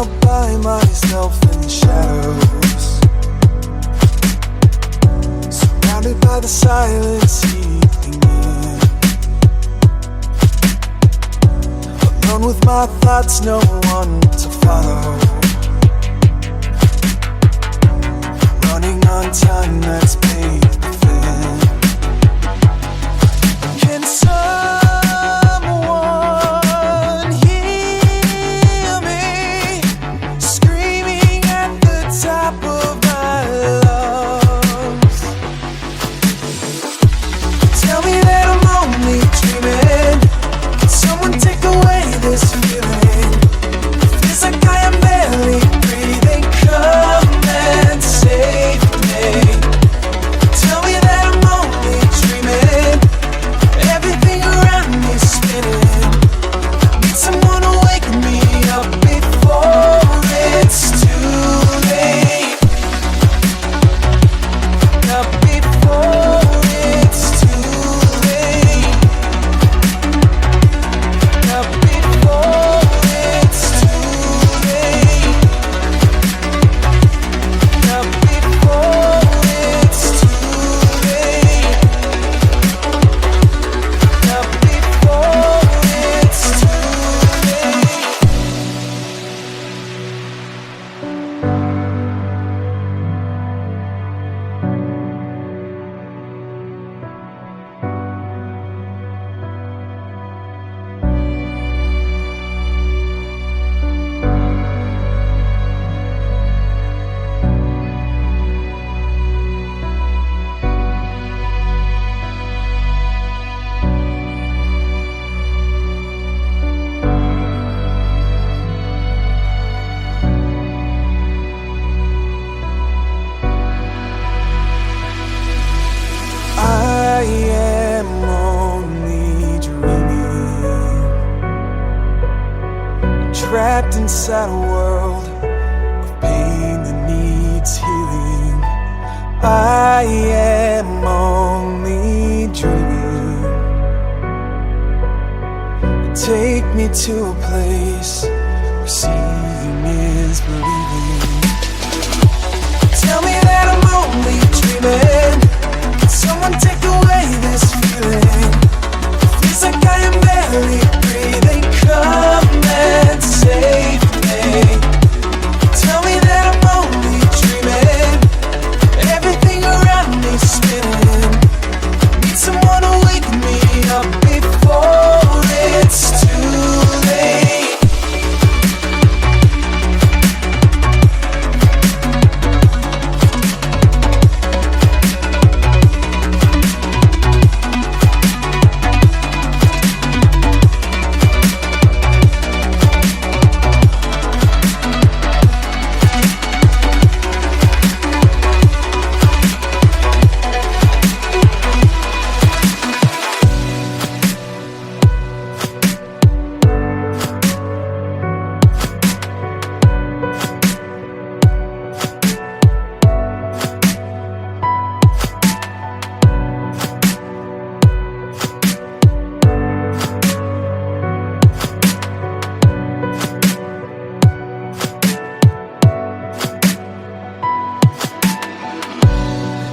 all by myself in the shadows, surrounded by the silence seeping in, alone with my thoughts, no one to follow, running on time that's paid within. Can someone hear me screaming at the top of my lungs? Tell me that I'm only dreaming. Can someone take away this feeling? Feels like I am barely breathing. Come and save me. Tell me that I'm only dreaming. Everything around me is spinning. Need someone to wake me up before it's too late. Up before it's too late. Up before it's too late. Up before it's too late. Up before it's too late. I am only dreaming, trapped inside a world of pain that needs healing. I am only dreaming. Take me to a place where seeing is believing. Tell me that I'm only dreaming. Can someone take away this feeling? Feels like I am barely breathing. Come and save me. Tell me that I'm only dreaming. Everything around me is spinning. Need someone to wake me up before it's too late.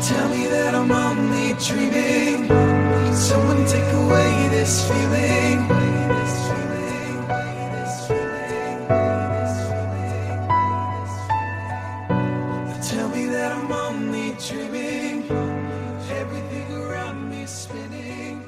Tell me that I'm only dreaming. Can someone take away this feeling? Tell me that I'm only dreaming. Everything around me is spinning.